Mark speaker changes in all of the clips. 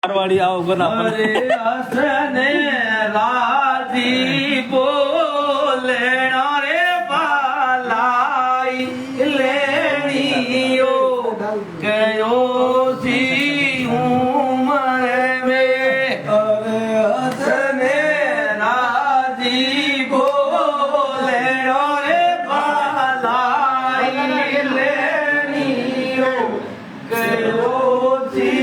Speaker 1: मारवाड़ी आओ बना
Speaker 2: अरे हसने राजी बोले रे बालाई लेनियो कयो सी उम्र में अरे हसने राजी बोले रे बालाई लेनियो कयो सी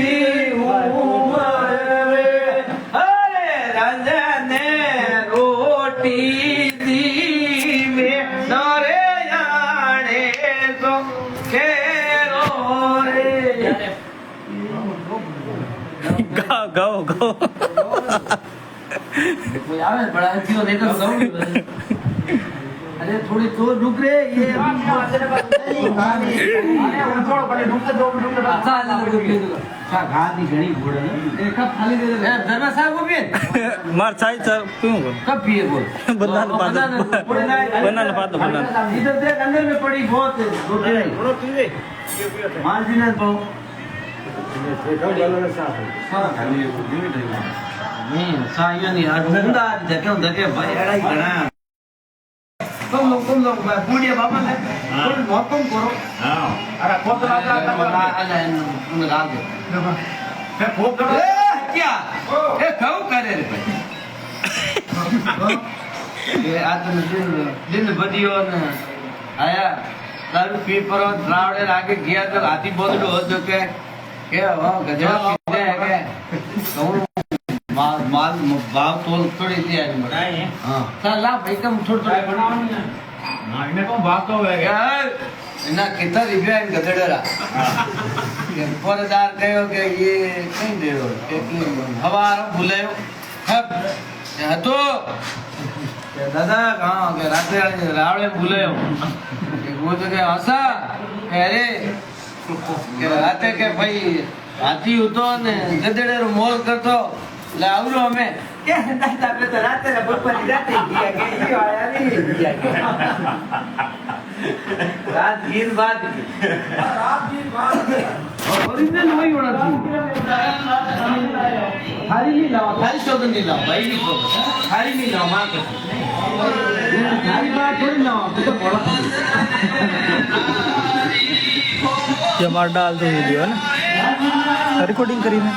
Speaker 1: गाओ गाओ
Speaker 2: कोई आवे बड़ा अच्छी हो देखो गाओ अरे थोड़ी तो रुक रे ये अरे छोड़ो पहले रुक दो अच्छा गादी घणी घोड़े ए कब खाली दे दे धर्मा साहब को पिए
Speaker 1: मार चाय क्यों
Speaker 2: कब पिए बोल
Speaker 1: बनाना पात बनाना
Speaker 2: इधर देख अंदर में पड़ी बहुत है थोड़ा पीए मार जी ना पाओ नहीं साइयो नहीं अगंदा जगह होता के भाई एड़ा ही गणा तुम लोग बुढ़िया बाबा ने कोई मौत तुम करो हां अरे खोद राजा आजा उन राज दे खोद करो क्या ए कहू करे रे भाई ये आदमी दिन बदियो ने आया दारू पी पर द्रावड़े आगे गया तो हाथी बोलडो हो जो के हो गजरा सीधे है के कहूं माल भाव तोल थोड़ी सी आज बनाए हां चल ला भाई कम थोड़ा बनाओ ना इने को भाव तो है यार इना कितना रिव्यू है गजड़रा परदार कहो के ये कहीं दे दो के हवार बुलायो हब तो दादा कहां के रात रावड़े बुलायो वो तो के हंसा अरे के राते के भाई हाथी उतो ने गदड़े रो मोल करतो ले आवलो हमें क्या दादा पे तो राते रे बप्पा दी राते किया के ये आया नहीं किया के रात दिन बाद ओरिजिनल वही होना चाहिए थाली नहीं लाओ थाली चौदह नहीं लाओ भाई नहीं को थाली नहीं लाओ मां को थाली बात थोड़ी लाओ तो बड़ा
Speaker 1: ये मार डाल दो वीडियो है ना रिकॉर्डिंग करी मैं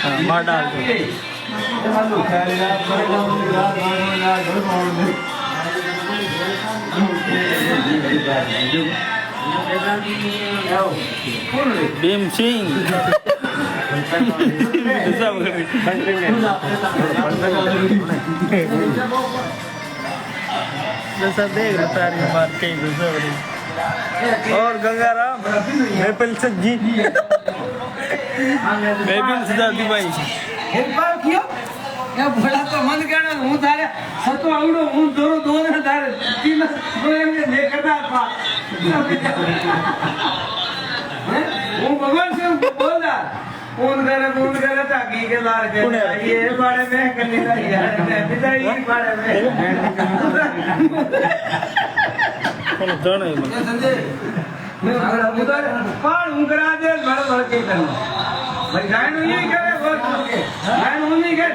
Speaker 1: हाँ मार डाल दो भीम सिंह सब देख रहे तारी बात कहीं दूसरा और गंगाराम मेपल सज्जी मेपल सजाती भाई
Speaker 2: हेल्पर कियो क्या बोला तो मन करना हूं तारे सतो आवड़ो हूं दोरो दो ने तारे तीन बोले में लेकर आ वो भगवान से बोलदा फोन करे ताकि के लार के ये बारे में करने का यार मैं पिताई के बारे में
Speaker 1: जाना है
Speaker 2: संजय मैं उधर पार उंगरा दे बड़ के करना भाई गाय नु ये करे बहुत के गाय नु नहीं करे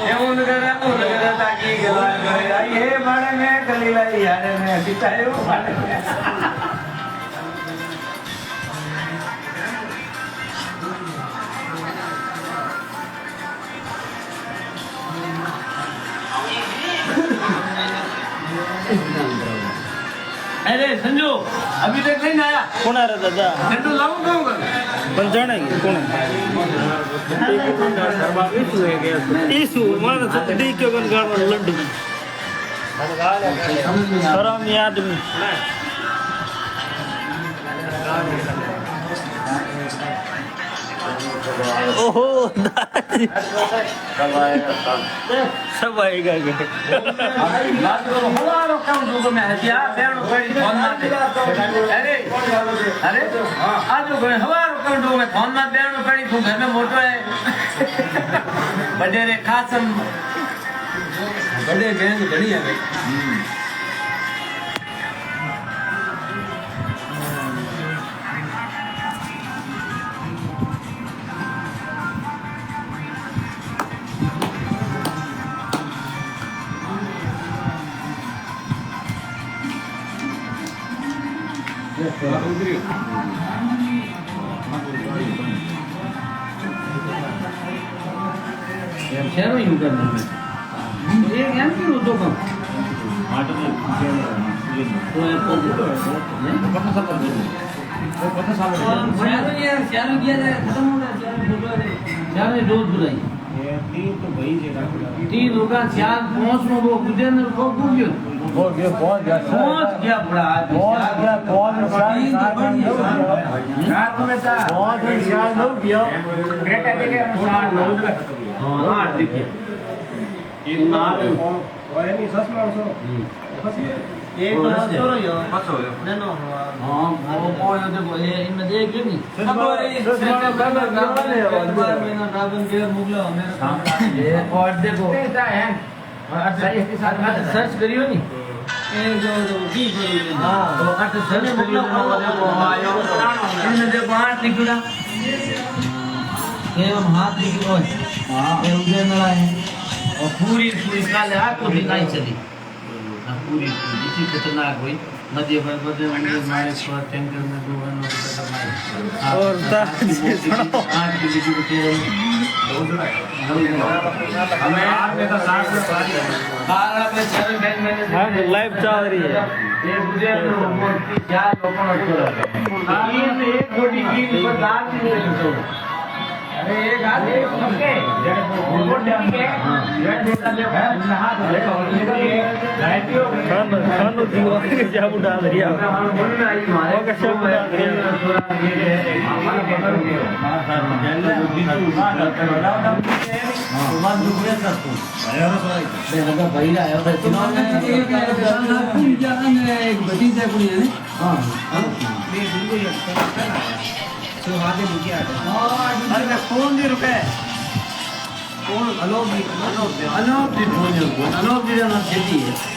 Speaker 2: ये उंगरा ताकि के लार करे ये बारे में कलीला यार मैं पिताई वो बारे में अरे संजू अभी तक नहीं आया
Speaker 1: कौन आ रहा दादा
Speaker 2: संजू लाऊं कहूंगा
Speaker 1: पण जाना है कौन है ईसु माना डी के गन गाड़ लड्डू हराम आदमी ओहो सब आएगा
Speaker 2: हजारों काम लोगों में है क्या बेड़ो पड़ी फोन मारते अरे अरे आज जो हजारों काम लोगों में फोन मार बेड़ो पड़ी तू घर में मोटो है बड़े रे खासम बड़े गैंग घड़ी है શેનો યુ કરવાનો એક એમ કેવું તો કમ तीन लोग चार पांच में वो गुजर को गुजर पहुंच गया बड़ा एक सर्च करियो नी हाथ लिखो और पूरी पूरी काले हाथ को दिखाई चली पूरी इतनी खतरनाक हुई मध्य प्रदेश में हमारे टैंकर में दो
Speaker 1: और
Speaker 2: आज की वीडियो के हमें
Speaker 1: लाइव चल रही है
Speaker 2: ये मुझे क्या लोगों ने एक छोटी कील पर दाल नहीं है अरे एक आदमी सबके वो ठीक है ये देता ले नहा धोले लाइटियो
Speaker 1: खानो जीवा के जाबू डाल रिया
Speaker 2: बोलना आई मारे
Speaker 1: का सब डाल रिया
Speaker 2: एक भतीजा कुड़ी है हां
Speaker 1: अरे कौन दी रुपए
Speaker 2: कौन अलोप जी फोन अलोप जी ना खेती है